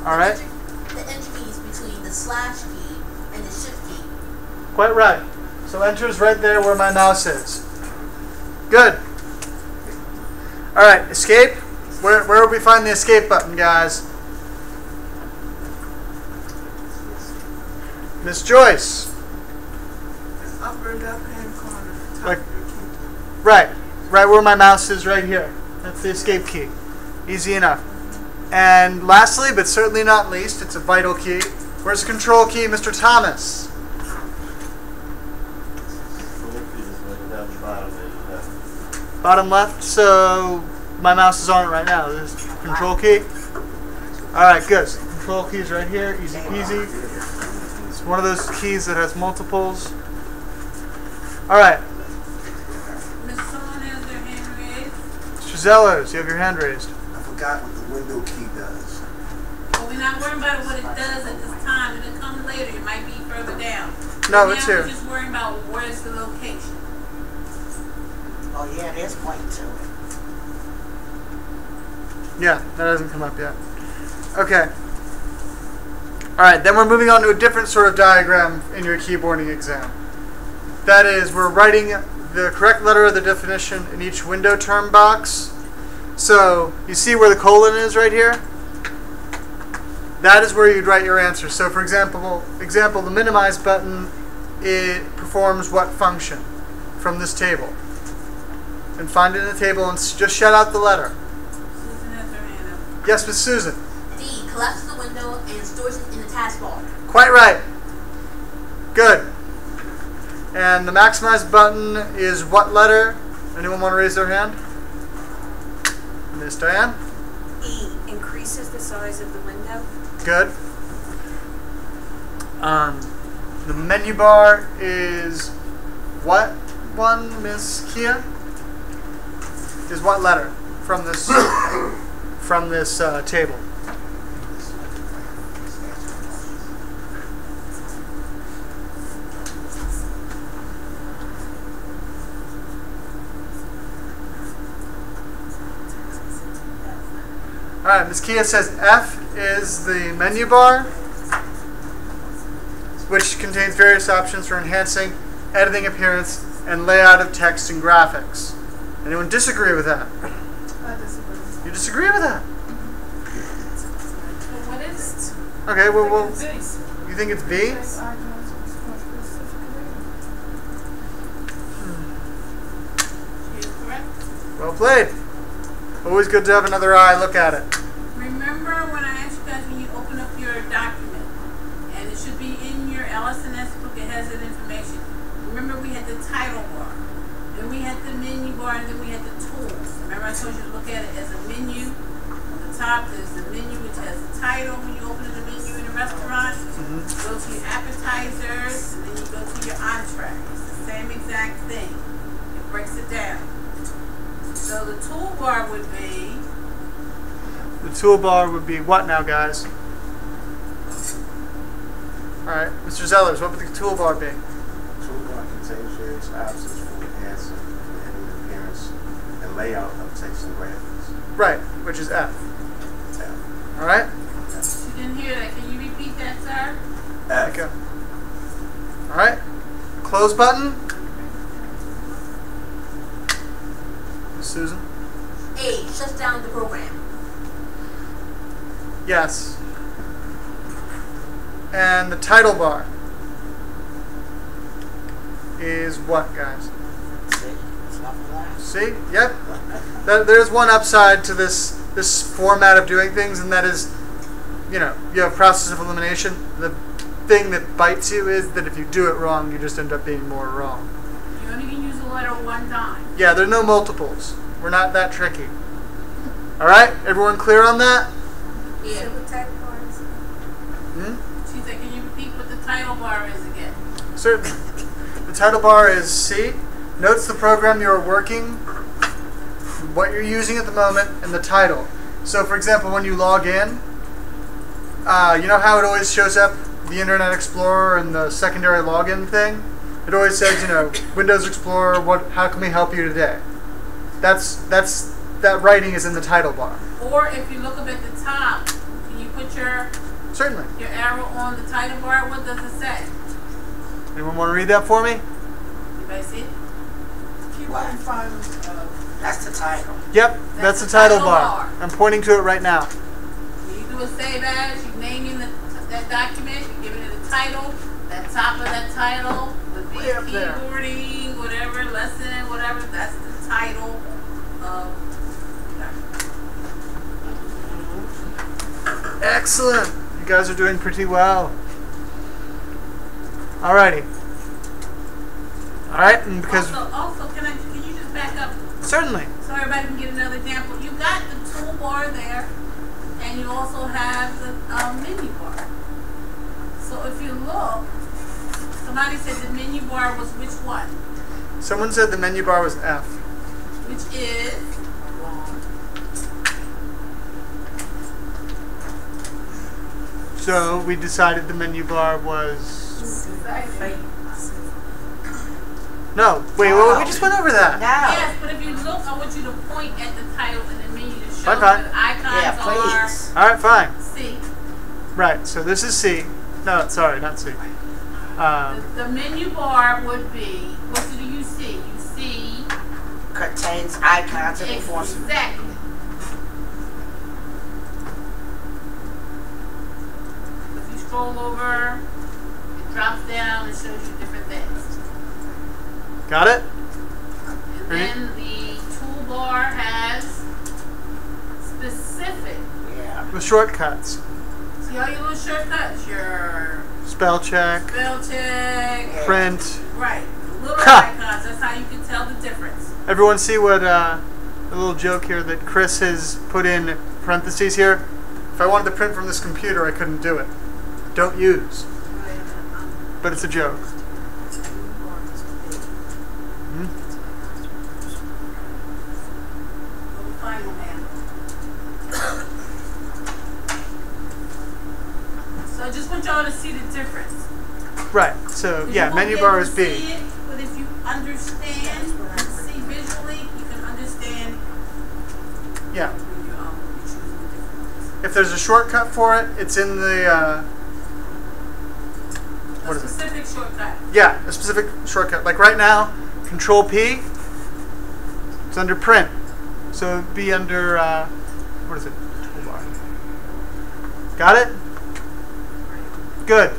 All right. The enter key is between the slash key and the shift key. Quite right. So enter is right there where my mouse is. Good. All right, escape. Where would we find the escape button, guys? Miss Joyce. Upper left-hand corner. Top Like, of your keyboard. right where my mouse is right here. That's the escape key. Easy enough. And lastly, but certainly not least, it's a vital key. Where's the control key, Mr. Thomas? Bottom left, so my mouse is on it right now. This is control key. Alright, good. So control key is right here, easy peasy. It's one of those keys that has multiples. Alright. Miss Someone has their hand raised. Mr. Zellers, you have your hand raised. I forgot what the window key does. But we're not worrying about what it does at this time. It'll come later. It might be further down. No, Now it's here. we're just worrying about where's the location. Oh yeah, there's point to it. Yeah, that hasn't come up yet. Okay. Alright, then we're moving on to a different sort of diagram in your keyboarding exam. That is, we're writing the correct letter of the definition in each window term box. So, you see where the colon is right here? That is where you'd write your answer. So, for example, the minimize button, it performs what function from this table? And find it in the table and just shout out the letter. Susan has her hand up. Yes, Miss Susan. D. Collapses the window and stores it in the taskbar. Quite right. Good. And the maximize button is what letter? Anyone want to raise their hand? Miss Diane? E. Increases the size of the window. Good. The menu bar is what one, Miss Kia? Is what letter from this table? All right, Ms. Kia says F is the menu bar, which contains various options for enhancing editing appearance and layout of text and graphics. Anyone disagree with that? I disagree. You disagree with that? But what is it? Okay, well, This. you think it's B? This argument is more specifically. She is correct. Well played. Always good to have another eye look at it. Remember when I asked you guys when you open up your document, and it should be in your LS&S book, it has that information. Remember we had the title bar, then we had the menu bar, and then we had the tools. Remember I told you to look at it as a menu. On the top there's the menu which has the title when you open the menu in a restaurant. Go to your appetizers, and then you go to your entree. It's the same exact thing. It breaks it down. So the toolbar would be The toolbar would be what now, guys? Alright, Mr. Zellers, what would the toolbar be? Toolbar contains various options for enhancing the editing appearance and layout of text and graphics. Right, which is F. Tab. Alright? You didn't hear that. Can you repeat that, sir? F. Okay. Alright. Close button. Miss Susan? A. Shuts down the program. Yes. And the title bar is what, guys? See? Yep. There's one upside to this format of doing things, and that is, you have process of elimination. The thing that bites you is that if you do it wrong, you just end up being more wrong. You only can use a letter one time. Yeah, there are no multiples. We're not that tricky. All right? Everyone clear on that? Yeah. She said, can you repeat what the title bar is again? Certainly. The title bar is C. Notes the program you're working, what you're using at the moment, and the title. So, for example, when you log in, you know how it always shows up the Internet Explorer and the secondary login thing? It always says, Windows Explorer, how can we help you today? That writing is in the title bar. Or if you look up at the top, can you put Certainly. your arrow on the title bar? What does it say? Anyone want to read that for me? Anybody see it? What? That's the title. Yep, that's the title bar. I'm pointing to it right now. When you do a save as, you're naming that document, you're giving it a title. That top of that title would be Way up there. keyboarding, whatever, lesson, whatever. That's the title of the document. Excellent. You guys are doing pretty well. Alrighty. Alright, and because... Also, can you just back up Certainly. so everybody can get another example? You got the toolbar there, and you also have the menu bar. So if you look, somebody said the menu bar was which one? Someone said the menu bar was F. Which is wrong. So we decided the menu bar was... No, wait, we just went over that. No. Yes, but if you look, I want you to point at the title and the menu to show Fine. where the icons Yeah, please. Alright, fine. are. C. Right, so this is C. No, sorry, not C. The menu bar would be, what do you see? You see Contains icons and enforcement. exactly. If you scroll over, it drops down and shows you different things. Got it? And then the toolbar has specific. Yeah. With shortcuts. See all your little shortcuts? Your Spell check, spell check. print. Right. Little Ha! icons. That's how you can tell the difference. Everyone see what, a little joke here that Chris has put in parentheses here? If I wanted to print from this computer, I couldn't do it. Don't use. But it's a joke. Little final man. So I just want y'all to see the difference. Right, so You yeah, won't menu be bar able is to B. see it, but if you understand and see visually, you can understand Yeah. when you're choosing the different ones. If there's a shortcut for it, it's in the, what A is it? specific shortcut. Yeah, a specific shortcut. Like right now, Control P, it's under print. So it'd be under, what is it? Toolbar. Got it? Good.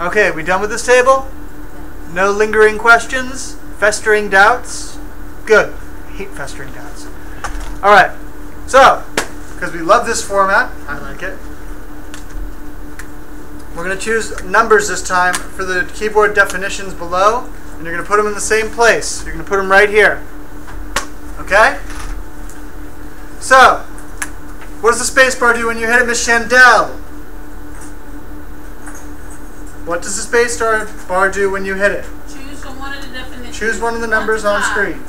Okay, we done with this table? No lingering questions? Festering doubts? Good. I hate festering doubts. Alright, so, because we love this format, I like it. We're going to choose numbers this time for the keyboard definitions below, and you're going to put them in the same place. You're going to put them right here. Okay? So, what does the space bar do when you hit it, Miss Chandel? What does the space bar do when you hit it? Choose from one of the definitions. Choose one of the numbers on screen.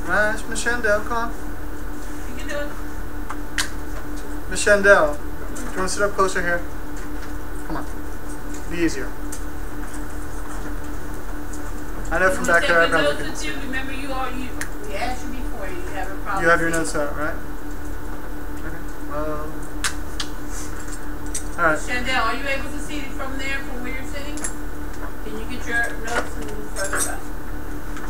Nice, Miss Chandel, come on. You can do it. Miss Chandel, do you want to sit up closer here? Come on. Be easier. I know from back there I probably could. could. Remember, we asked you before. You have a problem. You have your notes out, right? Okay. Well. All right. Chandel, are you able to see it from there, from where you're sitting? Can you get your notes and move further up?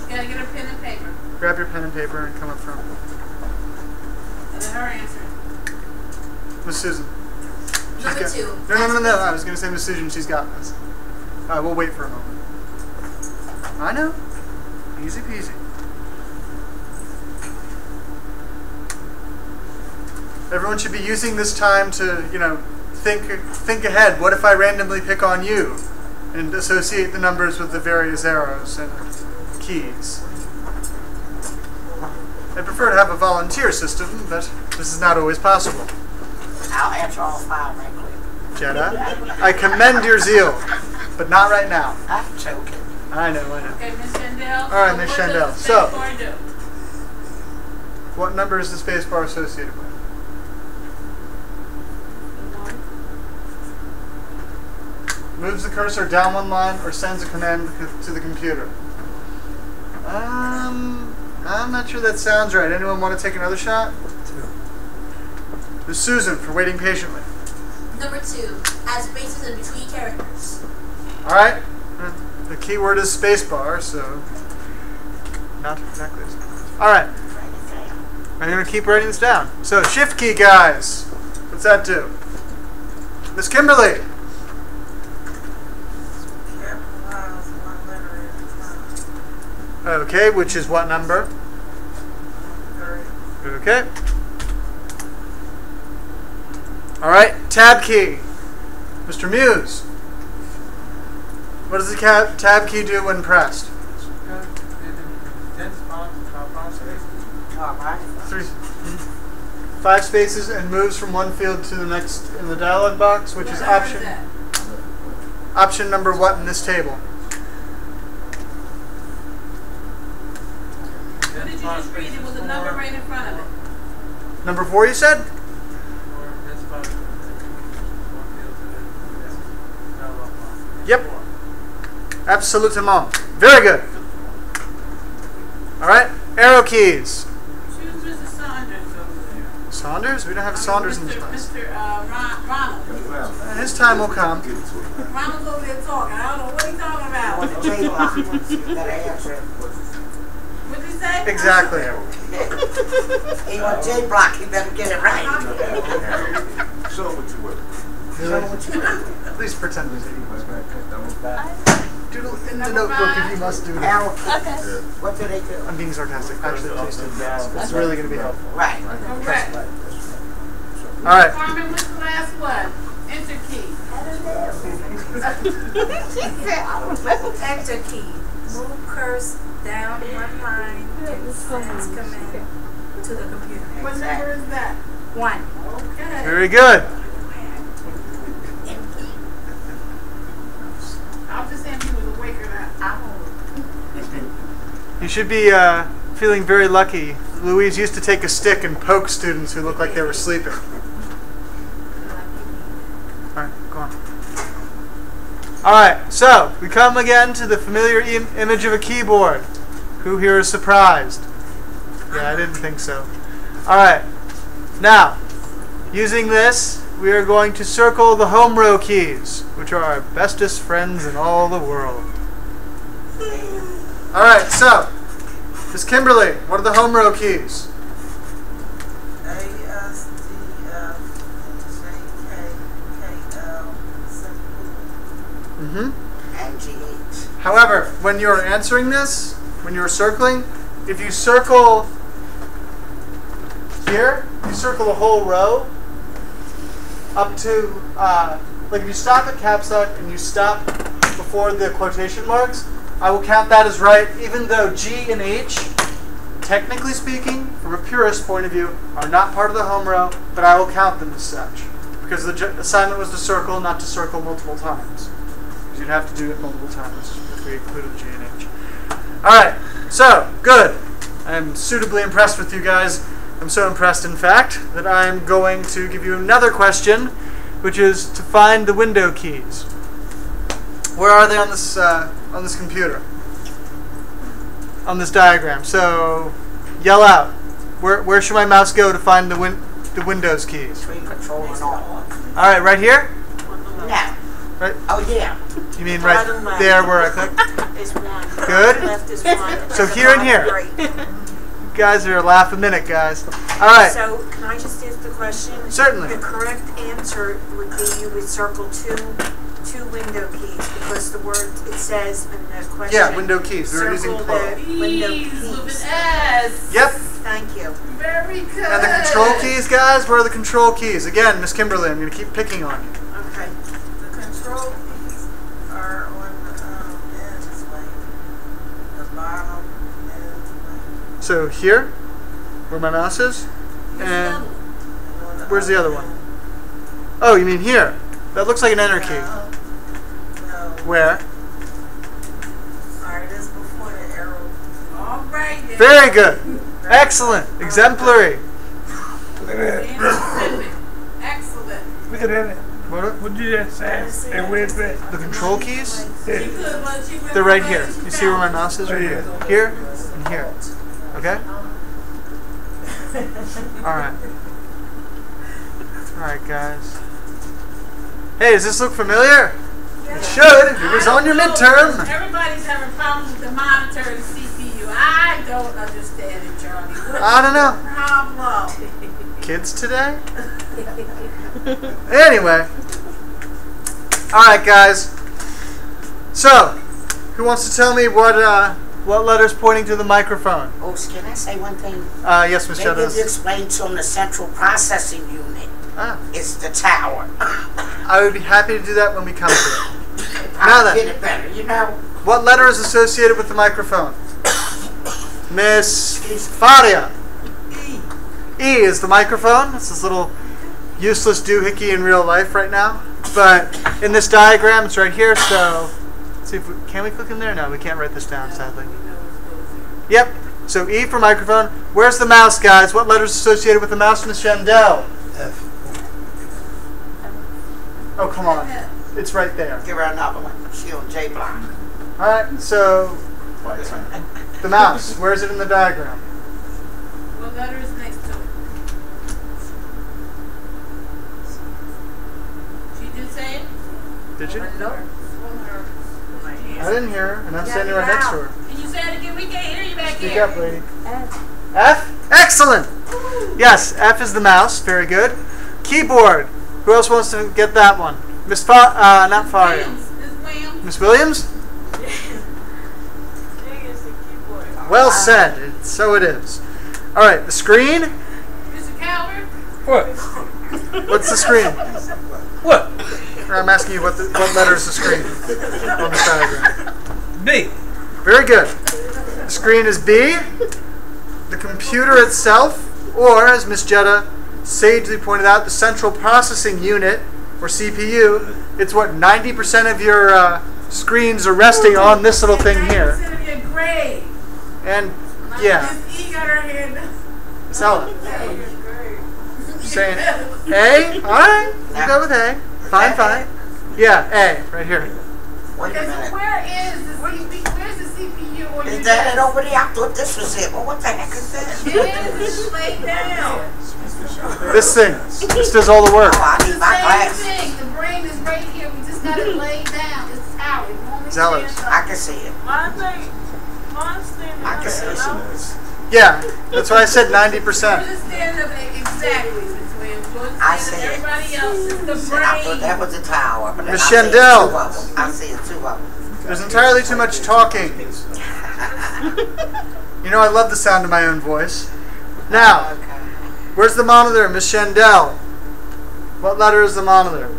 You gotta get a pen and paper. Grab your pen and paper and come up front. And let her answer. Miss Susan. Number two. No. I was going to say Miss Susan. She's got this. All right, we'll wait for a moment. I know. Easy peasy. Everyone should be using this time to, think ahead. What if I randomly pick on you and associate the numbers with the various arrows and keys? I prefer to have a volunteer system, but this is not always possible. I'll answer all five right quick. Jedi, I commend your zeal, but not right now. I'm joking. I know. Okay, Miss Chandel. All right, Miss Chandel. What does the So- space bar do? What number is the space bar associated with? Moves the cursor down one line or sends a command to the computer. I'm not sure that sounds right. Anyone want to take another shot? 2. Ms. Susan for waiting patiently. Number 2, add spaces in between characters. All right. The keyword is spacebar, so not exactly. All right. I'm going to keep writing this down. So shift key, guys. What's that do? Miss Kimberly. Capitalize one letter at a time. Okay, which is what number? 3. Okay. All right, tab key. Mr. Muse. What does the tab key do when pressed? All right. 5 spaces and moves from one field to the next in the dialog box, which is What number option that? option number what in this table? What did you just read? It was a number right in front of it. Number 4, you said? Yep. Absolutement. Very good. All right. Arrow keys. Choose Mr. Saunders over there. Saunders? We don't have Saunders in this class. Mr. Ronald. His time will come. Ronald's over there talking. I don't know what he's talking about. On the J block, you gotta answer. What did he say? Exactly. He on J block, you better get it right. Show them what you will. At least pretend to do. Doodle in the notebook if you must do it. Arrow keys. What do they do? I'm being sarcastic. Actually, please do. It's really going to be helpful. Right. Correct. All right. Carmen, what's the last one? Enter key. Enter key. Move cursor down one line and send command to the computer. What number is that? 1. Okay. Very good. I'll just say if he was awake or not. You should be feeling very lucky. Louise used to take a stick and poke students who looked like they were sleeping. All right, go on. All right, so we come again to the familiar image of a keyboard. Who here is surprised? Yeah, I didn't think so. All right, now, using this, we are going to circle the home row keys, which are our bestest friends in all the world. All right, so, Miss Kimberly, what are the home row keys? A, S, D, F, J, K, K, L, and G, H. However, when you're answering this, when you're circling, if you circle here, you circle a whole row up to, like if you stop at caps lock and you stop before the quotation marks, I will count that as right, even though G and H, technically speaking, from a purist point of view, are not part of the home row, but I will count them as such. Because the assignment was to circle, not to circle multiple times. Because you'd have to do it multiple times if we included G and H. Alright, so, good. I'm suitably impressed with you guys. I'm so impressed, in fact, that I'm going to give you another question, which is to find the window keys. Where are they on this computer? On this diagram. So, yell out. Where should my mouse go to find the Windows keys? Between control and all. All right, right here. Now. Right. Oh yeah. You mean right there where I click? Is 1. Good. Left is 1. So here and here. You guys are a laugh a minute, guys. All right. So, can I just ask the question? Certainly. The correct answer would be you would circle two window keys because the word it says in the question. Yeah, window keys. We're using circle plural. the window Keys with keys. an S. Yep. Thank you. Very good. And the control keys, guys. Where are the control keys? Again, Miss Kimberly, I'm going to keep picking on you. Okay. The control keys are on the ends, like the bottom ends, like So here, where my mouse is, and on the where's the other end. one? Oh, you mean here? That looks like an enter key. No. Where? Alright, that's before the arrow. All right. Then. Very good. Excellent. Exemplary. Excellent. Look at that. What? What did you just say? And where's that? The control keys? She could, but she went They're right away. here. You see where my mouse is? Right here. Here and here. Okay? Alright. Alright, guys. Hey, does this look familiar? It should. It was on your midterm. Everybody's having problems with the monitor and the CPU. I don't understand it, Charlie. What's I don't know. the problem? Kids today? Anyway. Alright, guys. So, who wants to tell me what letter's pointing to the microphone? Oh, can I say one thing? Yes, Ms. Maybe you Cheddar. explain to them the central processing unit. Ah, It's the tower. I would be happy to do that when we come to it. Now I'll then. get it better, you know. What letter is associated with the microphone? Miss Faria. E is the microphone. It's this little useless doohickey in real life right now. But in this diagram, it's right here, so let's see if can we click in there? No, we can't write this down, sadly. Yep. So E for microphone. Where's the mouse, guys? What letter is associated with the mouse, Miss Shendell? F. Oh, come on. It's right there. Give her another one. She on J block. Alright, so the mouse, where is it in the diagram? What letter is next to it? She did say it? Did you? Nope. I didn't hear her, and I'm standing right next to her. Can you say it again? We can't hear you back Speak here. up, lady. F? Excellent! Yes, F is the mouse. Very good. Keyboard. Who else wants to get that one? Miss not Faria. Williams. Miss Williams? Well said. So it is. Alright, the screen. Mr. Calvert. What? What's the screen? What? I'm asking you what letter is the screen on this diagram. B. Very good. The screen is B. The computer itself, or as Miss Jetta sagely pointed out, the central processing unit, or CPU, it's what 90% of your screens are resting on this little thing here. 90% of your grade. And yeah, Miss E got her hand up. Stella saying A. All right, we'll go with A. Fine, fine. Yeah, A right here. Wait a Okay, so minute. where's the CPU on your Is that it desk? over there? I thought this was it. Well, what the heck is this? It is. It's laid down. This thing. This does all the work. Oh, I need my Same glass. thing. The brain is right here. We just got it laid down. It's tower. It only Zealous. stands I up. can see it. Mine's standing I up, can see you it. know? Yeah, that's why I said 90%. Yours is standing up exactly between yours I and see it. everybody else. It's the And I thought brain. that was a tower. But then Miss I see it, Shendell. two of them. I see it, two of them. There's entirely too much talking. You know I love the sound of my own voice. Now, Okay. where's the monitor, Miss Shendell? What letter is the monitor?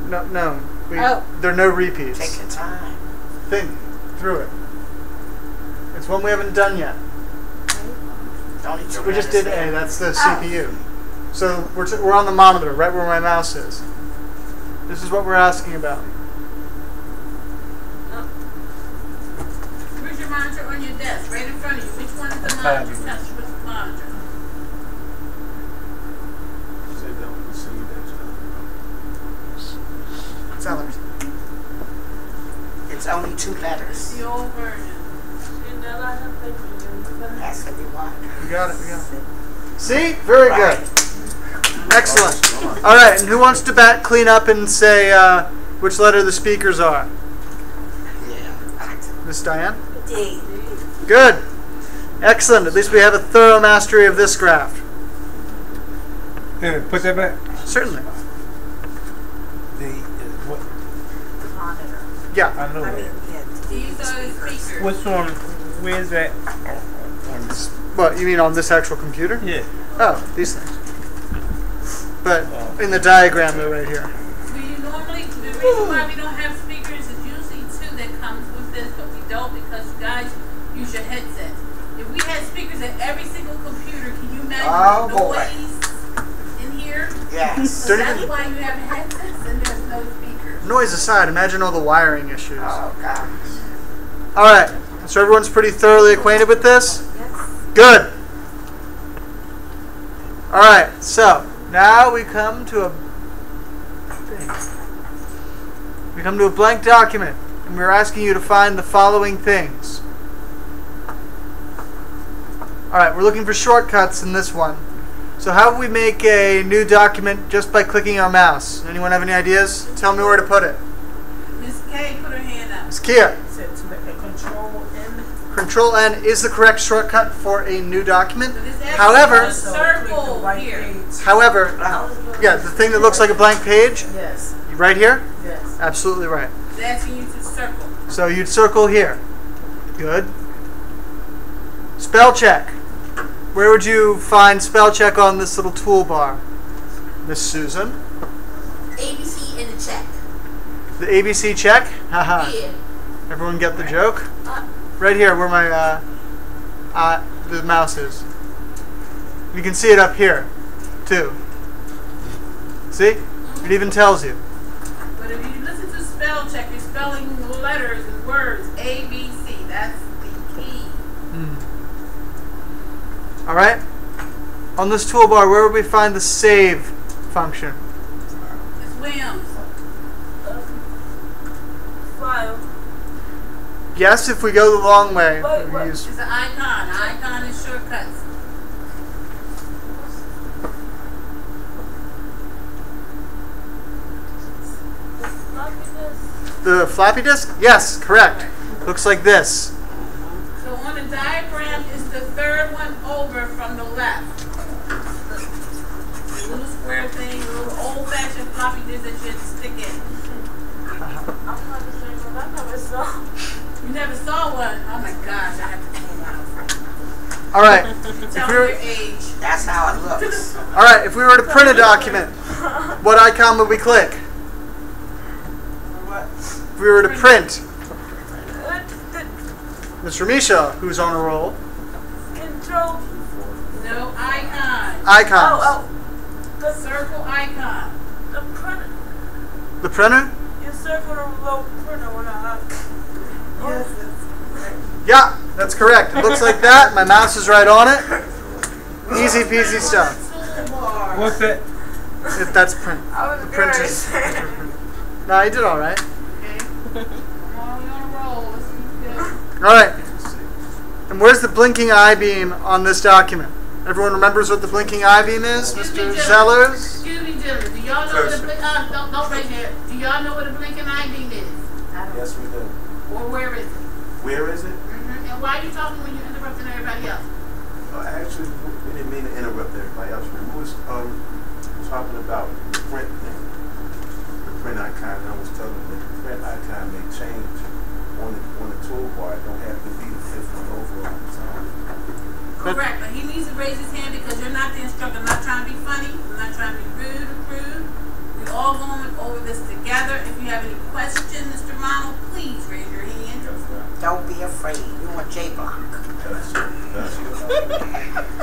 No. There are no repeats. Take your time. Think through it. It's one we haven't done yet. Don't need to We just did A. understand. That's the CPU. So we're on the monitor, right where my mouse is. This is what we're asking about. Where's your monitor on your desk? Right in front of you. Which one is the monitor? Touch which monitor? Sellers. It's only two letters. The old version. Has to be one. We got it. See? Very Right. good. Excellent. All right, and who wants to clean up and say which letter the speakers are? Yeah. Miss Diane? D. Good. Excellent. At least we have a thorough mastery of this graph. Put that back. Certainly. The what? Monitor. Yeah. I know I mean, that. yeah, These are the speakers. What's on? Where's that? On this. What, you mean on this actual computer? Yeah. Oh, these things. But in the diagram, they're right here. We normally, the reason why we don't have speakers is usually two that comes with this, but we don't because you guys use your headsets. If we had speakers at every single computer, can you imagine Oh, the boy. noise in here? Yes. So Don't that's even- why you have headsets and there's no speakers. Noise aside, imagine all the wiring issues. Oh, gosh. All right. So everyone's pretty thoroughly acquainted with this? yes. Good. All right. So now we come to a thing. We come to a blank document, and we're asking you to find the following things. All right. We're looking for shortcuts in this one. So how would we make a new document just by clicking our mouse? Anyone have any ideas? Tell me where to put it. Miss K put her hand up. Ms. Kia, Said to make a control N. Control N is the correct shortcut for a new document. But it's actually However, a circle here. However, yeah, the thing that looks like a blank page, Yes. right here, Yes. absolutely right. It's asking you to circle. So you'd circle here. Good. Spell check. Where would you find spell check on this little toolbar? Miss Susan. ABC in the check. The ABC check? Haha. Yeah. Everyone get the joke? Uh, Right here where my the mouse is. You can see it up here too. See? It even tells you. But if you listen to spell check, you're spelling letters and words. A, B, C. That's the key. Alright? On this toolbar, where would we find the save function? It's Williams. File. Yes, if we go the long way. Wait, we what? use- It's an icon. An icon is shortcuts. the floppy disk? Yes, correct. Looks like this. So on the diagram is the third one over from the left. The little square thing, the little old-fashioned floppy disk that you had to stick in. You never saw one? Oh my gosh, I have to pull one out. All right. Tell If me we your were, age. That's how it looks. all right. If we were to print a document, what icon would we click? What? If we were to print, Ms. Ramisha, who's on a roll, Control. No icon. icons. The Circle icon. the printer. The printer? You circle the little printer when I. Yes. Yeah, that's correct. It looks like that. My mouse is right on it. Easy peasy stuff. Toolbar. What's that? That's print. I was The printer's. No, you did all right. Okay. Come on, we on a roll. Let's keep going. All right. And where's the blinking I-beam on this document? Everyone remembers what the blinking I-beam is? Mr. Zellers? Excuse me, gentlemen. Do y'all know what a blink? Don't raise your hand. Do y'all know what a blinking I-beam is? Yes, we do. Or where is it? Where is it? And why are you talking when you're interrupting everybody else? Actually, we didn't mean to interrupt everybody else. We was talking about the print thing. The print icon. I was telling them that the print icon may change on the toolbar. It don't have to be the fifth one over all the time. Correct, but he needs to raise his hand because you're not the instructor. I'm not trying to be funny. I'm not trying to be rude or crude. We're all going over this together. If you have any questions, Mr. Ronald, please raise your hand. Don't be afraid. You want J Block. That's it.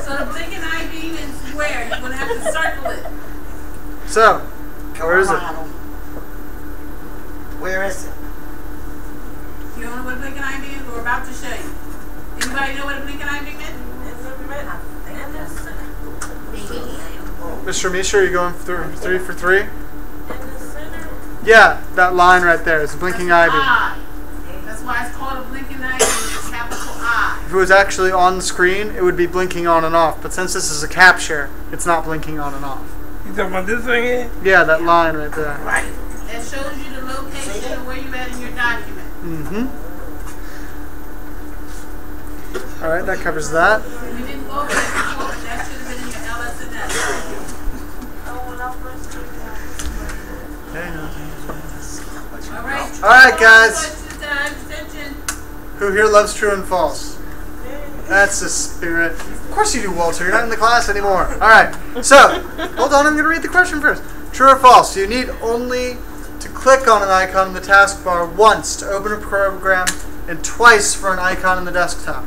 So the blinking I-beam is where? You're going to have to circle it. So, where is it? Ronald. Where is it? You don't know what a blinking I-beam is? We're about to show you. Anybody know what a blinking I-beam is? In the middle. In the center. Mr. Misha, are you going for 3 for 3? In the center. Yeah, that line right there is the blinking That's an I-beam. I. That's why it's called a blinking I-beam. It's a capital I. If it was actually on the screen, it would be blinking on and off. But since this is a capture, it's not blinking on and off. You talking about this thing here? Yeah, that line right there. Right. That shows you the location of where you're at in your document. Mm-hmm. All right, that covers that. We didn't go over that before, but that should have been in your LS&S. Oh, when I first came down. All right. All right, guys. Question time. Attention. Who here loves true and false? That's the spirit. Of course you do, Walter. You're not in the class anymore. All right. So, hold on. I'm going to read the question first. True or false? You need only to click on an icon in the taskbar once to open a program and twice for an icon in the desktop.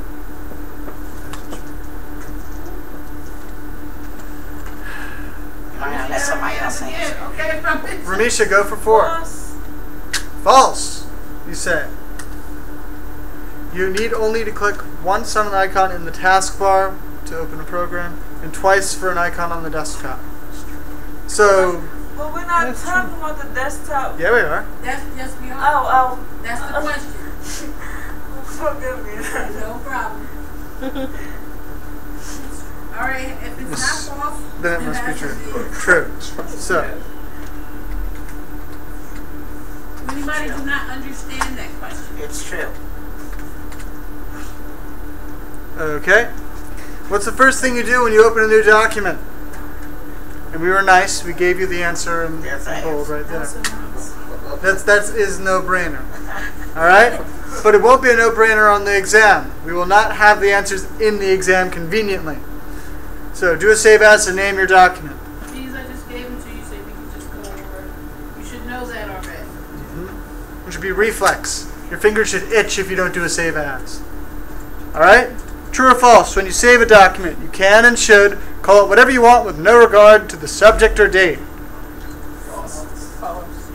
I'm gonna let somebody else answer. Okay, from Ramisha, go for 4. Plus, False, you say. You need only to click once on an icon in the taskbar to open a program and twice for an icon on the desktop. So, but we're not talking about the desktop. yeah, we are. That's yes, we are. Oh, That's the question. forgive me. No problem. Alright, if it's Yes. not false, Then it must be has to true. True. So, Anybody do not understand that question? It's true. okay. What's the first thing you do when you open a new document? And we were nice. We gave you the answer in Yes, I bold am. right there. That is no-brainer. All right? But it won't be a no-brainer on the exam. We will not have the answers in the exam conveniently. So do a save as and name your document. These I just gave them to you so we can just go over it. You should know that already. It should be reflex. Your fingers should itch if you don't do a save as. All right? True or false? When you save a document, you can and should call it whatever you want with no regard to the subject or date.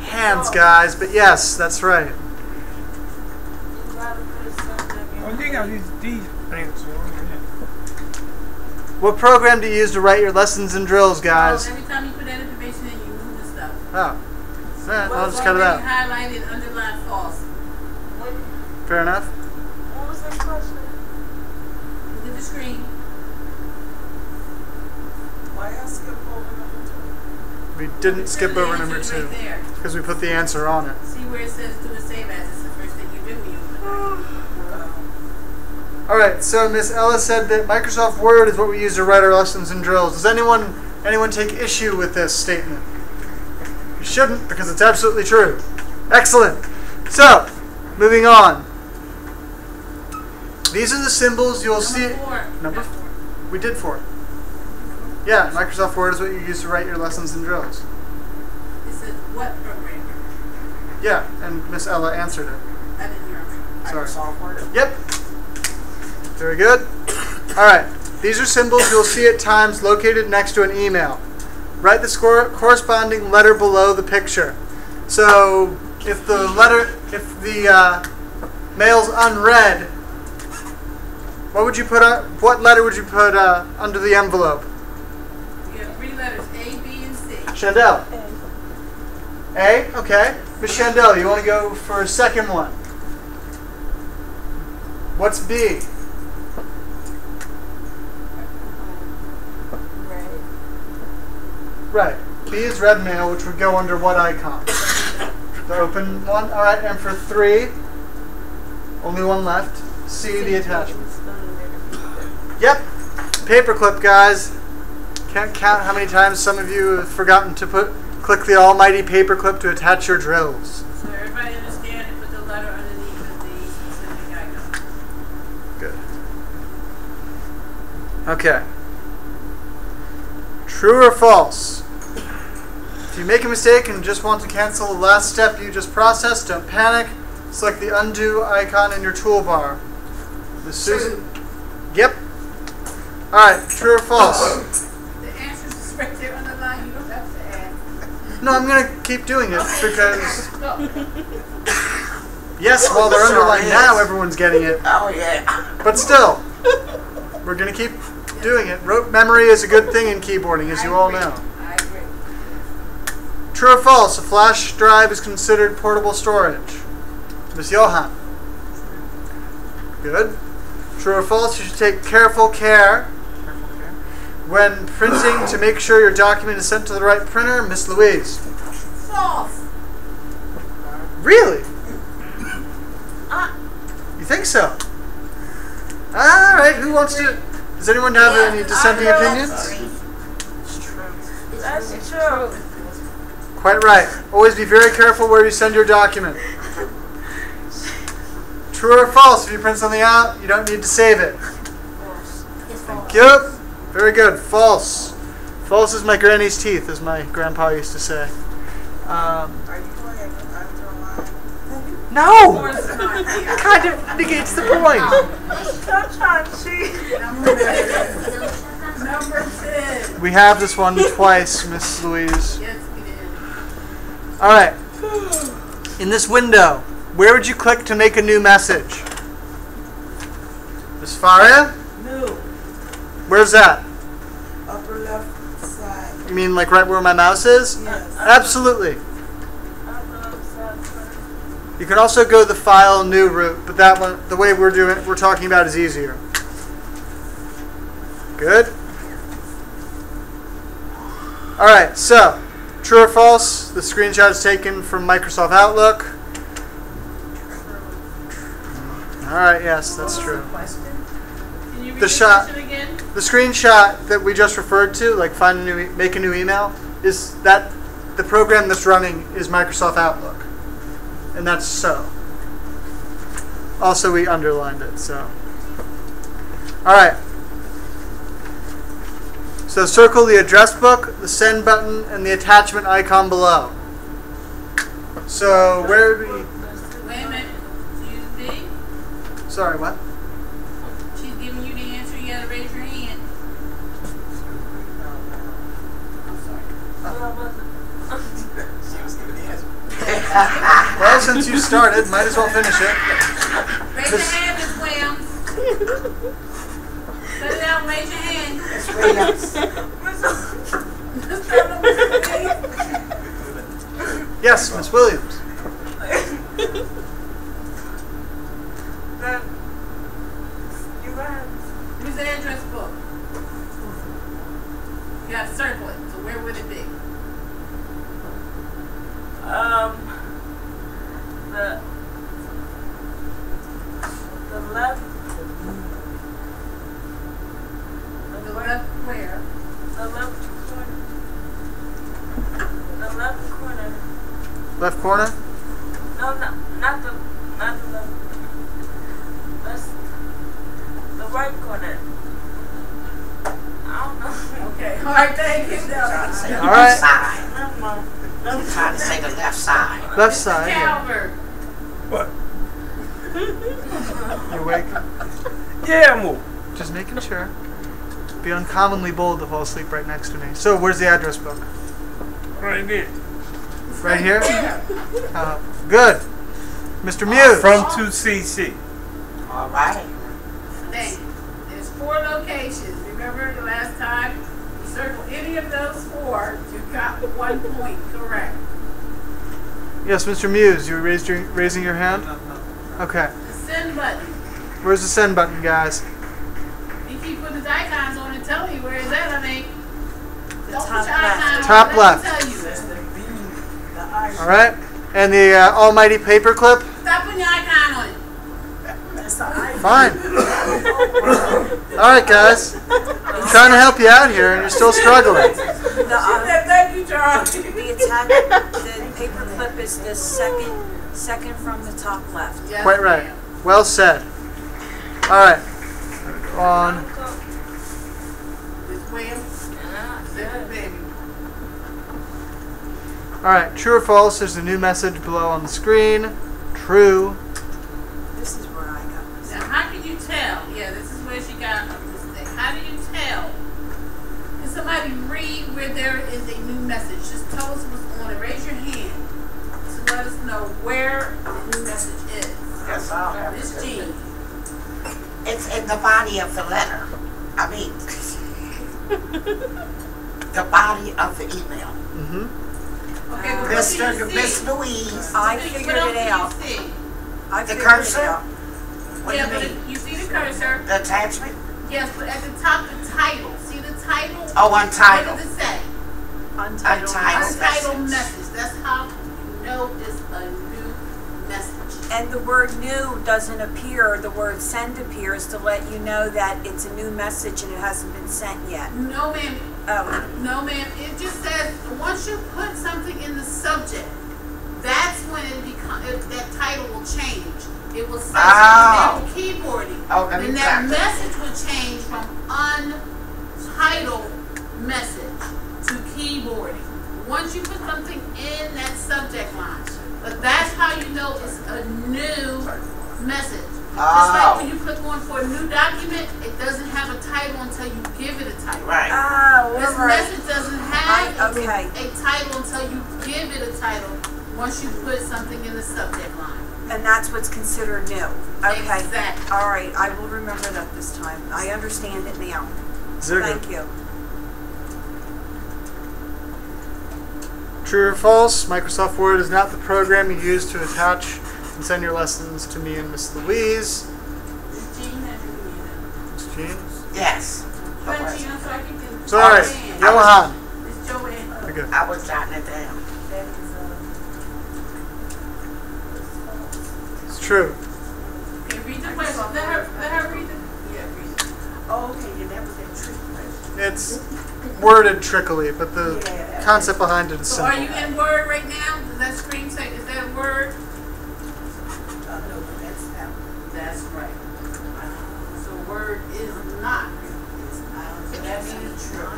Hands, guys, but yes, that's right. Oh, they got these things. What program do you use to write your lessons and drills, guys? Every time you put that information in, you move the stuff. Oh. Alright, I'll just cut it out. Highlighted, underlined, false. Fair enough. What was that question? Look at the screen. Why y'all skip over number 2? We didn't skip The over number answer's 2 right there. because we put the answer on it. See where it says do a save as? It's the first thing you do when you open it. Alright, so Miss Ella said that Microsoft Word is what we use to write our lessons and drills. Does anyone take issue with this statement? You shouldn't, because it's absolutely true. Excellent. So, moving on. These are the symbols you'll see. Number 4. We did 4. Yeah, Microsoft Word is what you use to write your lessons and drills. It says what program? Yeah, and Miss Ella answered it. I didn't hear him. Sorry. Microsoft Word. Yep. Very good. Alright, these are symbols you'll see at times located next to an email. Write the corresponding letter below the picture. So, if the mail's unread, what letter would you put under the envelope? You have 3 letters, A, B, and C. Chandel. A? Okay. Miss Chandel, you want to go for a second one? What's B? Right. B is red mail, which would go under what icon? The open one? Alright, and for 3, only one left. C, the attachments. Yep. Paperclip, guys. Can't count how many times some of you have forgotten to click the almighty paperclip to attach your drills. So everybody understand and put the letter underneath of the specific icon. Good. Okay. True or false? If you make a mistake and just want to cancel the last step you just processed, don't panic. Select the undo icon in your toolbar. Miss Susan? Yep. Alright, true or false? The answer is right there on the line. You don't have to add. No, I'm going to keep doing it because... Yes, while they're underlined now, everyone's getting it. Oh, yeah. But still, we're going to keep doing it. Rote memory is a good thing in keyboarding, as you all know. I agree. True or false? A flash drive is considered portable storage. Miss Johan. Good. True or false? You should take careful care when printing to make sure your document is sent to the right printer. Miss Louise. False. Really? You think so? Alright, who wants to... Does anyone have any dissenting opinions? It's true. That's true. Quite right. Always be very careful where you send your document. True or false? If you print something out, you don't need to save it. Thank you. Very good. False. False is my granny's teeth, as my grandpa used to say. Are you going to underline? No! Or it's not. That kind of negates the point. Stop trying to cheat. Number 10. We have this one twice, Miss Louise. Yes, we did. Alright. In this window, where would you click to make a new message? Miss Faria? No. Where's that? Upper left side. You mean like right where my mouse is? Yes. Absolutely. Upper left side first. You can also go the file new route, but that one, the way we're talking about is easier. Good. Alright, so, true or false, the screenshot is taken from Microsoft Outlook. Alright, yes, that's true. Can you read The the shot- question again? The screenshot that we just referred to, like find a new, make a new email, is that the program that's running is Microsoft Outlook. And that's so. Also, we underlined it, so. Alright. So circle the address book, the send button, and the attachment icon below. So where do we... Wait a minute. Excuse me. Sorry, what? She's giving you the answer. You gotta raise your hand. I'm sorry. She was giving the answer. Well, since you started, might as well finish it. Raise your hand, Ms. Williams. Put it out, raise your hand. It's Williams. Yes, Miss Williams. You guys. Where's the address book? You gotta circle it. So where would it be? The left. The left where? The left corner. The left corner. Left corner? No, not the left. That's the right corner. I don't know. Okay. All right, thank you. Trying to say the All left right. side. Never mind. Trying to say the left side. Left side. Yeah. Calvert. What? You awake? Yeah, I'm woke. Just making sure. Be uncommonly bold to fall asleep right next to me. So, where's the address book? Right there. Right here? Good. Mr. Muse. From 2CC. All right. Thank you. There's 4 locations. Remember the last time? You circle any of those 4, you got 1 point correct. Yes, Mr. Muse, you raising your hand? Okay. The send button. Where's the send button, guys? You keep putting the icons on and tell me where is that. I mean, don't put top your icon left. on. Top Let left. me tell you. All right. And the almighty paperclip? Stop putting your icon on it. Fine. All right, guys. I'm trying to help you out here, and you're still struggling. Thank you, Charles. The paper clip is the second from the top left. Yes, Quite right. ma'am. Well said. All right. On. Miss Williams. Send baby. All right. True or false? There's a new message below on the screen. True. This is where I got this. Now, how can you tell? Yeah, this is where she got a mistake. How do you tell? Can somebody read where there is a new message? Just tell us what's on it. Raise your hand to let us know where the new message is. Yes, I'll have Miss to. Jean. It's in the body of the letter. I mean, the body of the email. Mm-hmm. Okay, well, what do you Miss see? Louise. I What figured else it do you out. see? I The figured cursor? it out. What do Yeah, you but mean? you see the cursor. The attachment? Yes, but at the top, the title. See the title? Oh, untitled. What does it say? Untitled. Untitled. Untitled message. That's how you know it's a new message. And the word new doesn't appear, the word send appears to let you know that it's a new message and it hasn't been sent yet. No, ma'am. Oh, No, ma'am. It just says once you put something in the subject, that's when that title will change. It will say something keyboarding. Oh, let me and that practice. message will change from untitled message to keyboarding. Once you put something in that subject line. But that's how you know it's a new message. Just like when you click on for a new document, it doesn't have a title until you give it a title. Right. This message doesn't have okay. a title until you give it a title once you put something in the subject line. And that's what's considered new. Okay. Exactly. All right, I will remember that this time. I understand it now. Very good. Thank you. True or false? Microsoft Word is not the program you use to attach and send your lessons to me and Miss Louise. Miss Jean has your hand Miss Jean? Yes. up. Jean, I'm sorry, I can Sorry, Joanne. Johan. Miss Joanne. good. I was jotting it down. That is, It's true. Okay, read the question. Let her read the. Yeah, read it. oh, okay, yeah, that was that trick question. It's worded trickily, but the Yeah. concept behind it is So are simple. you in Word right now? Does that screen say, is that a Word? No, but that's how. That's right. So Word is not. So that means true.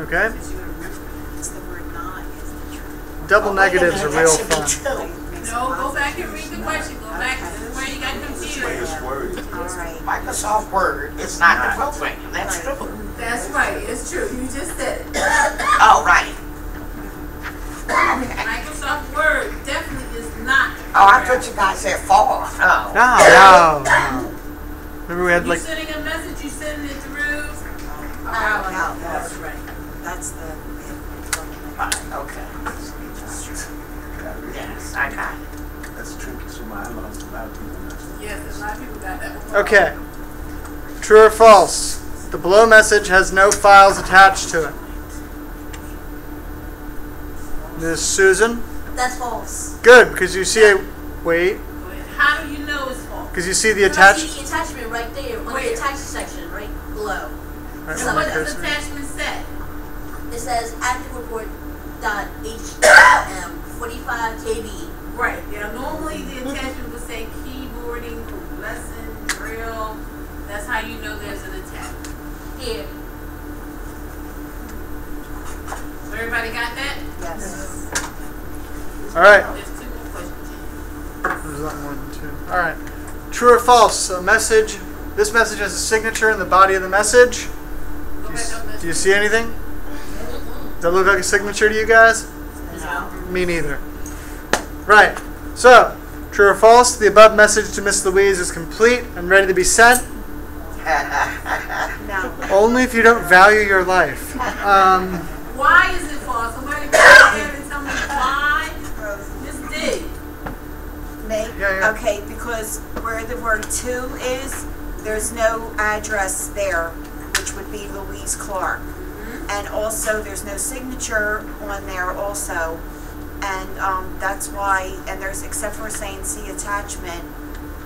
Okay? It's the word not is the truth. Double negatives are That real should be fun. two. No, go back and read the question. Go back. This is where you got This way confused. it's worded. All right. Microsoft Word is not the program. That's true. That's right. It's true. You just said it. Oh, right. Okay. Microsoft Word definitely is not. Oh, I thought you guys said four. Oh. No. Remember we had You like, sending a message, you sending it through. No, That's right. that's the. Okay. Yes, I got it. That's tricky. So I lost a lot of people. Yes, a lot of people got that one. okay. True or false? The below message has no files attached to it. Miss Susan? That's false. Good, because you see a, wait, How do you know it's false? because you see the You attached, see the attachment right there on Where? the attachment section, right below. right, So where what my does cursor the is. attachment say? It says active report .htm 45 KB. Right. Yeah. Normally the attachment would say keyboarding, lesson, drill. That's how you know there's an attachment. Here. So everybody got that? Yes. All right. There's two more questions. There's not more than two. All right. True or false? A message. This message has a signature in the body of the message. Go back up Do you see anything? Does that look like a signature to you guys? No. Me neither. Right. So, true or false? The above message to Miss Louise is complete and ready to be sent. No. Only if you don't value your life. Why is it false? Somebody go ahead and tell me why. Miss D. Me? Yeah. Okay, because where the word to is, there's no address there, which would be Louise Clark. And also, there's no signature on there also. And that's why, and there's, except for saying see attachment,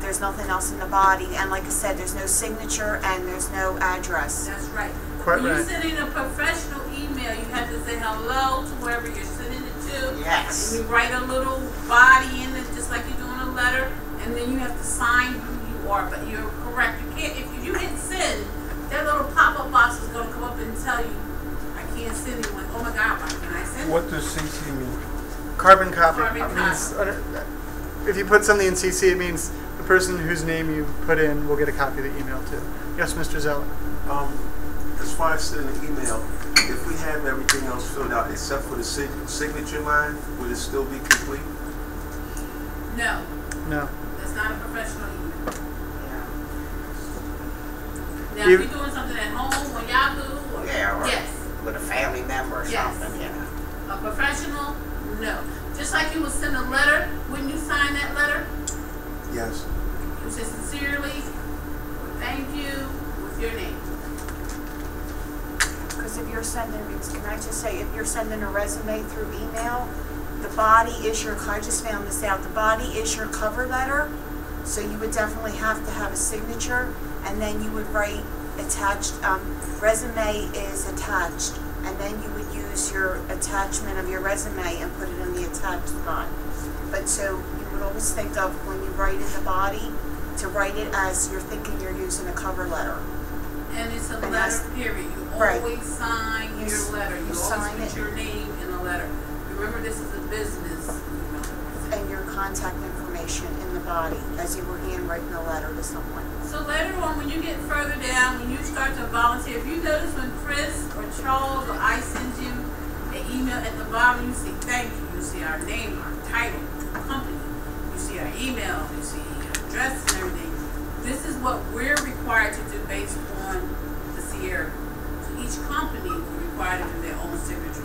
there's nothing else in the body. And like I said, there's no signature and there's no address. That's right. Quite when right. you send in a professional email, you have to say hello to whoever you're sending it to. Yes. And you write a little body in it, just like you're doing a letter, and then you have to sign who you are. But you're correct. You can't. If you hit send, that little pop-up box is going to come up and tell you, "I can't send you." Like, oh my God, why can I send? What does CC mean? Carbon copy. Carbon It means, if you put something in CC, it means the person whose name you put in will get a copy of the email too. Yes, Mr. Zeller. As far as sending an email, if we have everything else filled out except for the signature line, would it still be complete? No, No. that's not a professional email. Yeah. Now, You- if you're doing something at home on Yahoo, or Yeah, or yes. with a family member or Yes. something, yeah. A professional, no. Just like you would send a letter, wouldn't you sign that letter? Yes. You say sincerely, or thank you, with your name. Because if you're sending, can I just say, if you're sending a resume through email, the body is your, I just found this out, the body is your cover letter. So you would definitely have to have a signature, and then you would write attached, resume is attached, and then you would use your attachment of your resume and put it in the attached spot. But so you would always think of when you write in the body, to write it as you're thinking you're using a cover letter. And it's a And letter, that's- period. You right. always sign You your s- letter. You you always sign put it. your name in a letter. Remember, this is a business email. And your contact information in the body as you were handwriting a letter to someone. So later on, when you get further down, when you start to volunteer, if you notice when Chris or Charles or I send you an email at the bottom, you see thank you, you see our name, our title, company, you see our email, you see address and everything. This is what we're required to do based on the Sierra. So each company will be required to do their own signature.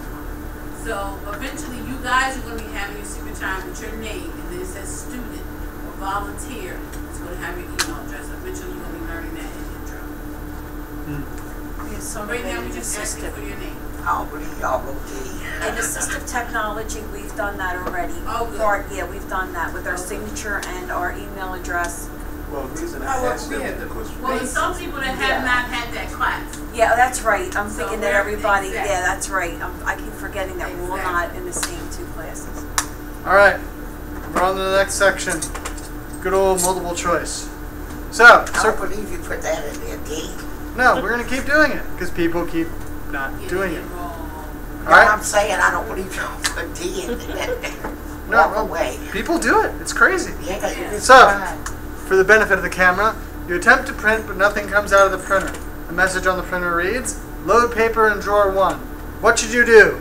So eventually you guys are going to be having your signature on with your name, and then it says student or volunteer. It's going to have your email address. Eventually you're going to be learning that in intro. Yeah, is some of Right it now, we in just asking assistive. for your name. I'll believe y'all will be. In assistive technology, we've done that already. Oh, good. Yeah, we've done that with our signature and our email address. Well, the reason I Oh, well, asked we them had the- because Well, there's some people that have not had that class. Yeah, that's right. I'm So thinking that we're everybody, exact. yeah, that's right. I keep forgetting that we're all Exact. not in the same two classes. All right, we're on to the next section. Good old multiple choice. So, I don't believe you put that in there, D. no, we're gonna keep doing it because people keep not doing it. wrong. All right. I'm saying I don't believe y'all put D in there. No, Walk well, away. people do it. It's crazy. Yeah, you did So- fine. For the benefit of the camera, you attempt to print, but nothing comes out of the printer. A message on the printer reads, "Load paper in drawer 1." What should you do?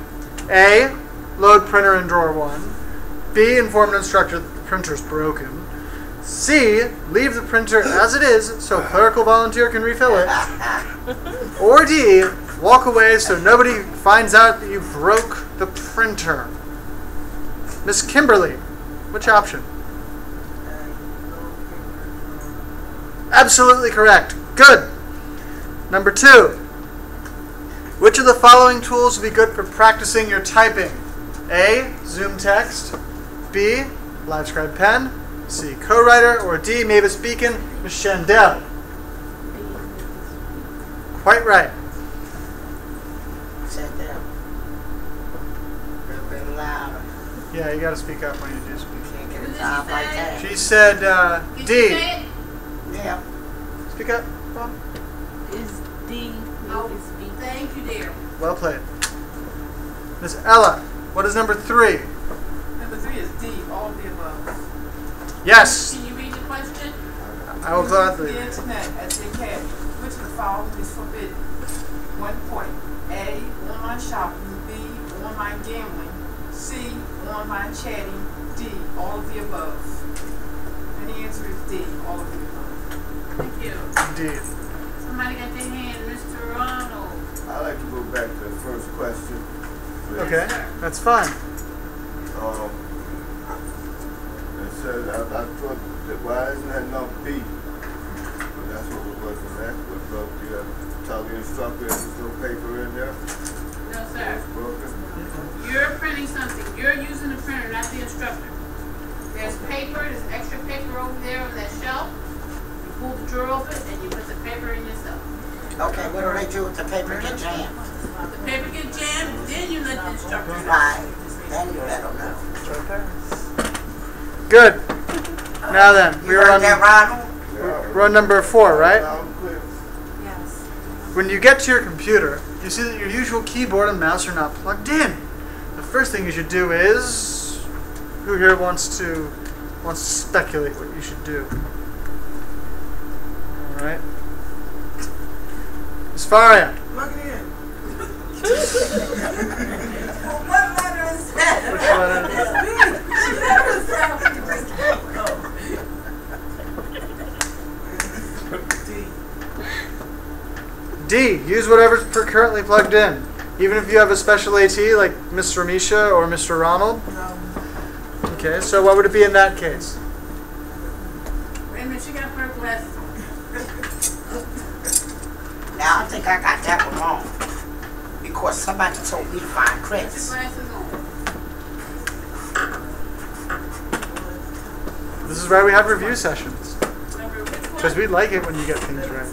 A. Load printer in drawer 1. B. Inform the instructor that the printer's broken. C. Leave the printer as it is so a clerical volunteer can refill it. Or D. Walk away so nobody finds out that you broke the printer. Miss Kimberly, which option? Absolutely correct. Good. Number 2. Which of the following tools would be good for practicing your typing? A. Zoom Text. B. LiveScribe Pen. C. Co-Writer. Or D. Mavis Beacon. Ms. Shandell. Quite right. Said that. A little bit louder. Yeah, you got to speak up when you do speak. Can't get What a did job she like say? that. She said Did you D. say it? Yeah. Speak up. Bob. Is D Oh, Mavis B? thank you, dear. Well played. Miss Ella, what is number 3? Number 3 is D, all of the above. Yes. Can you read the question? I will gladly. The internet as they can. Which of the following is forbidden? 1 point. A. Online shopping. B. Online gambling. C. Online chatting. D. All of the above. And the answer is D. All of the above. Thank you. Indeed. Somebody got their hand, Mr. Ronald. I'd like to go back to the first question. please. Okay, that's fine. It says, I thought that why isn't that no B? But that's what we wasn't asked. Was broke. You have to tell the instructor there's no paper in there. No, sir. It's broken. You're printing something. You're using the printer, not the instructor. There's paper, there's extra paper over there on that shelf. You pull the drawer open and you put the paper in yourself. Okay, what do they do if the paper get jammed? The paper get jammed, then you let the instructor know. Right. Then you let them know. Good. Now then, You we're heard on, that, Ronald? we're on number 4, right? Loud and clear. Yes. When you get to your computer, you see that your usual keyboard and mouse are not plugged in. The first thing you should do is, who here wants to speculate what you should do? All right. Miss Faria, Plug it in. What letter is that? which letter? She never said. D. Use whatever's currently plugged in. Even if you have a special AT like Miss Ramisha or Mr. Ronald. Okay, so what would it be in that case? Wait a minute, she got her glasses on. Now I think I got that one wrong. Because somebody told me to find Put your Chris. glasses on. This is why we have review sessions. Remember which one? Because we like it when you get things right.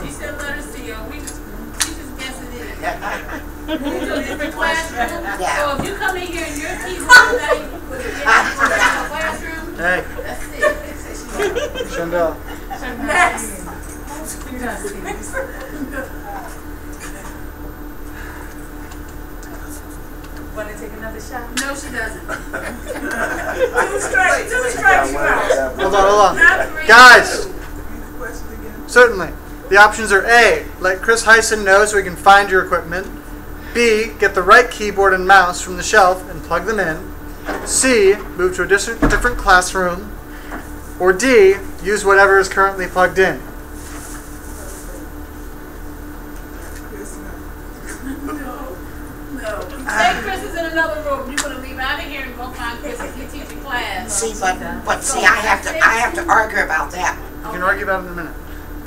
She said let us see. We just guessing it. Yeah. You do a different classroom. Yeah. So if you come in here and your keyboard thing, you put it in the classroom. Hey, That's it. Chandel. Next. Want to take another shot? No, she doesn't. Two strikes, you out. Hold on. Not three. Guys, Read the question again. certainly. The options are A. Let Chris Hyson know so he can find your equipment. B. Get the right keyboard and mouse from the shelf and plug them in. C. Move to a different classroom. Or D. Use whatever is currently plugged in. Chris, no. No. Say Chris is in another room. You're gonna leave out of here and go find Chris if you teach a class. See, but see, I have to argue about that one. You can argue about it in a minute.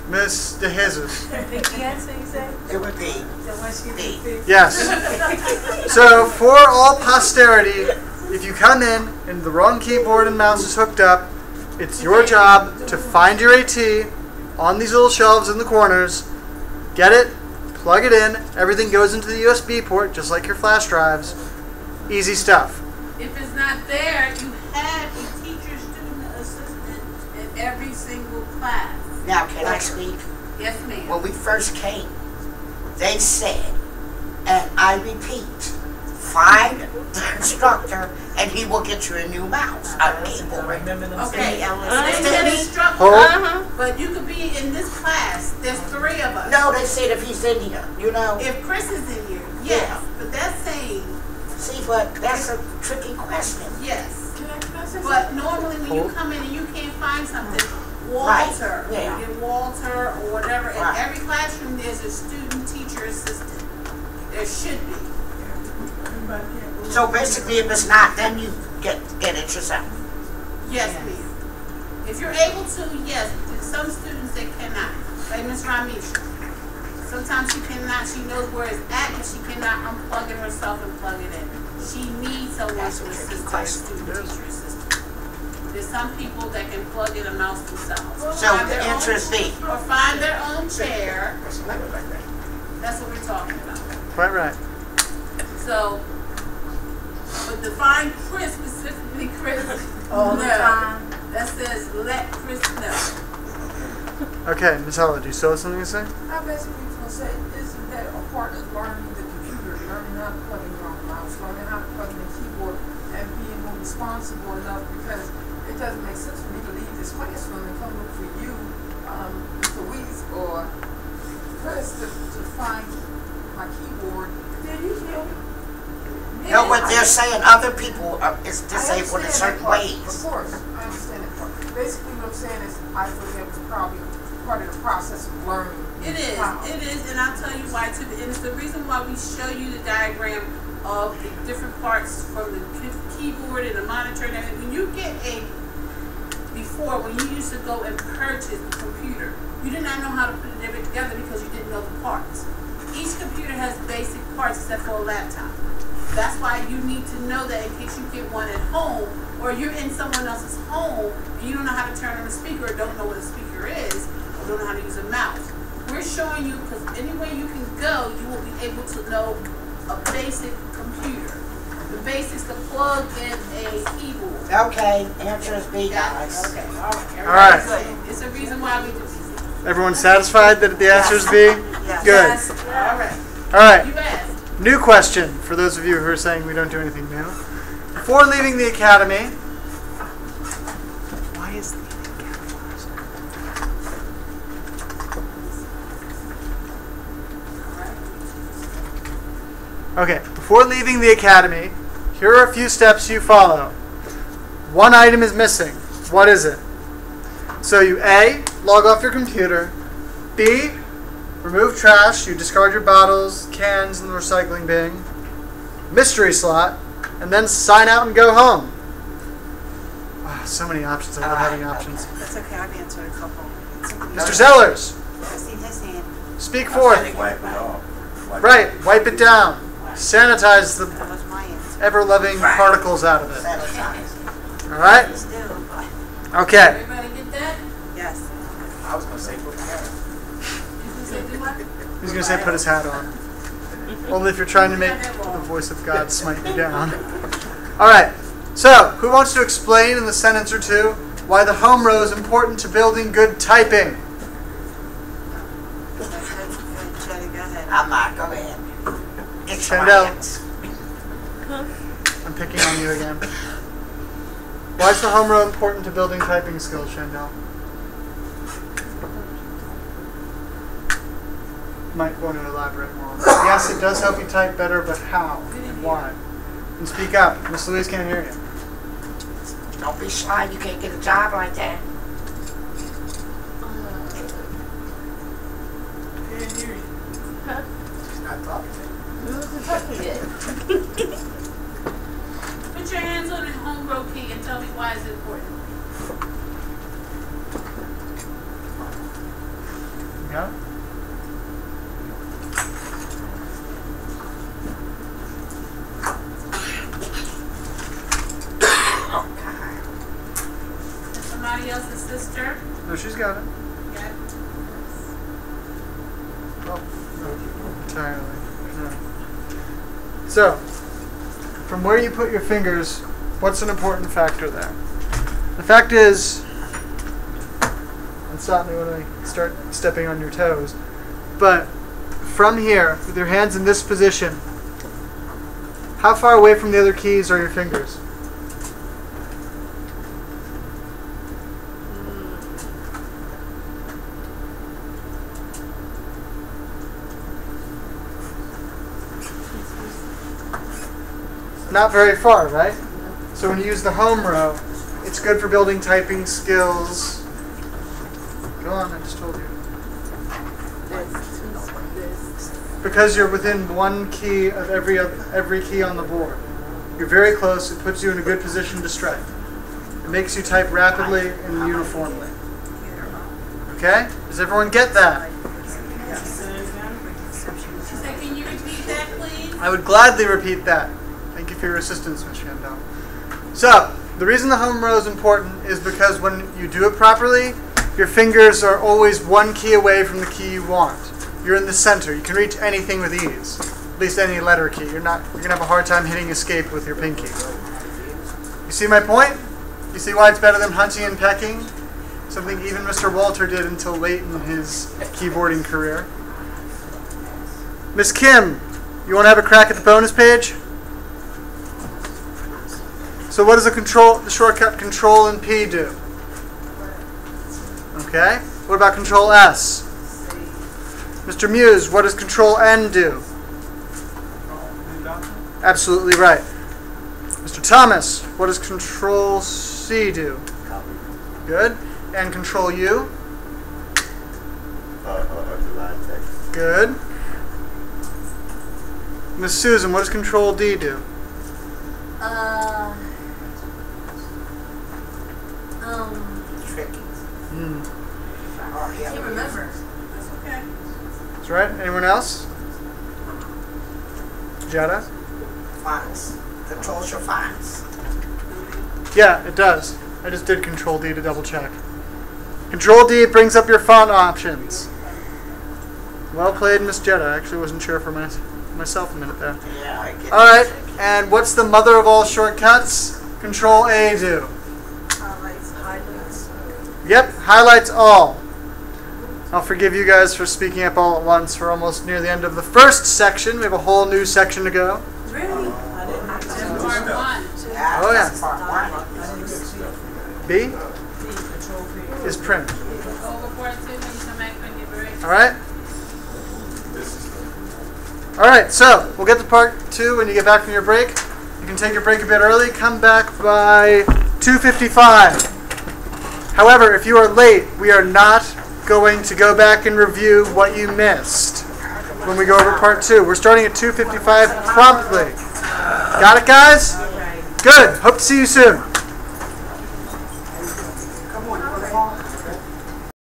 Miss De Jesus. The answer you say? It would be The one she D. fixed. Yes. So for all posterity, if you come in and the wrong keyboard and mouse is hooked up, it's your job to find your AT on these little shelves in the corners, get it, plug it in, everything goes into the USB port just like your flash drives. Easy stuff. If it's not there, you have a teacher student assistant in every single class. Now, can I speak? Yes, ma'am. When we first came, they said, and I repeat, find the instructor and he will get you a new mouse, a keyboard. Okay, LSS. they said instructor, Hold. but you could be in this class. There's 3 of us. No, they said if he's in here, you know. If Chris is in here, yes. Yeah. But that's saying See, but that's a tricky question. yes. Can I say But something? normally when you come in and you can't find something, Right, Walter, yeah. you get Walter or whatever. In Right. every classroom, there's a student teacher assistant. There should be. So basically, if it's not, then you get it yourself. Yes, ma'am. If you're able to, yes. There's some students that cannot. Like Miss Ramisha. Sometimes she cannot. She knows where it's at, but she cannot unplug it herself and plug it in. She needs someone That's to a tricky assist her, question. student teacher assistant. There's some people that can plug in a mouse themselves. So Find the their answer own- is B. Or find their own chair. That's what we're talking about. Quite right. So, but to find Chris, specifically Chris, All the no. time. That says let Chris know. Okay, Miss Howell, do you still have something to say? I basically was gonna say, isn't that a part of learning the computer, learning how to plug in your own mouse, learning how to plug in the keyboard, and being more responsible enough, because it doesn't make sense for me to leave this classroom and come look for you, Mr. Weeks, or Chris to find my keyboard. Then you feel. No, but they're saying other people is I disabled in understand certain that part. ways. Of course, I understand that part. Basically, what I'm saying is, I feel that was probably part of the process of learning. It is, how. and I'll tell you why too. And it's the reason why we show you the diagram of the different parts from the keyboard and the monitor and everything. When you get before, when you used to go and purchase a computer, you did not know how to put it together because you didn't know the parts. Each computer has basic parts except for a laptop. That's why you need to know that in case you get one at home or you're in someone else's home and you don't know how to turn on a speaker or don't know what a speaker is or don't know how to use a mouse. We're showing you because anywhere you can go, you will be able to know a basic computer. The basics to plug in a keyboard. Okay, answer is B, guys. Okay, all right. All right. Good. It's a reason why we do this. Everyone satisfied that the answer is B? Yes. Good. All right. All right. You asked. New question for those of you who are saying we don't do anything new. Before leaving the academy, why is the Okay, before leaving the academy, here are a few steps you follow. One item is missing. What is it? So you A, log off your computer. B, remove trash. You discard your bottles, cans in the recycling bin. Mystery slot. And then sign out and go home. Wow, so many options. I love having options. That's okay, I've answered a couple. Mr. Sellers, I see his hand. speak forth. Wipe it off. Right, wipe it down. Sanitize the That was my answer. ever-loving particles out of it. Sanitize. All right? Please do, but Okay. Everybody get that? yes. I was gonna say put You can say do what? He's going to say put his hat on. Only if you're trying to make the voice of God smite you down. All right. So, who wants to explain in a sentence or two why the home row is important to building good typing? Jenny, go ahead. I'm not, go ahead. It's my Chandel. hands. I'm picking on you again. Why is the home row important to building typing skills, Chandel? Might want to elaborate more on that. Yes, it does help you type better, but how and why? And speak up. Miss Louise can't hear you. Don't be shy, you can't get a job like that. She's not talking to you. Put your hands on the home row key and tell me why it's important. No, she's got it. Got it? Oh, no, entirely. No. So, from where you put your fingers, what's an important factor there? The fact is, and stop me when I start stepping on your toes, but from here, with your hands in this position, how far away from the other keys are your fingers? Not very far, right? So when you use the home row, it's good for building typing skills. Go on, I just told you. Because you're within one key of every key on the board. You're very close. It puts you in a good position to strike. It makes you type rapidly and uniformly. Okay? Does everyone get that? She said, can you repeat that, please? I would gladly repeat that. Thank you for your assistance, Ms. Shandell. So, the reason the home row is important is because when you do it properly, your fingers are always one key away from the key you want. You're in the center. You can reach anything with ease. At least any letter key. You're gonna have a hard time hitting escape with your pinky. You see my point? You see why it's better than hunting and pecking? Something even Mr. Walter did until late in his keyboarding career. Miss Kim, you want to have a crack at the bonus page? So what does the shortcut Control and P do? Okay. What about Control S? Mr. Muse, what does Control N do? Absolutely right. Mr. Thomas, what does Control C do? Good. And Control U? Underline text. Good. Miss Susan, what does Control D do? Tricky. I can't remember. That's okay. That's right. Anyone else? Jetta? Fonts. Controls your fonts. Yeah, it does. I just did Control D to double check. Control D brings up your font options. Well played, Miss Jetta. I actually wasn't sure for myself a minute there. Yeah, I get Alright, and what's the mother of all shortcuts? Control A do. Highlights. Yep, highlights all. I'll forgive you guys for speaking up all at once. We're almost near the end of the first section. We have a whole new section to go. Really? That's part one. Oh, yeah. That's part one. B is print. Over part two when you come back from your break. Alright? Alright, so we'll get to part 2 when you get back from your break. You can take your break a bit early. Come back by 2:55. However, if you are late, we are not going to go back and review what you missed when we go over part 2. We're starting at 2:55 promptly. Got it, guys? Good. Hope to see you soon.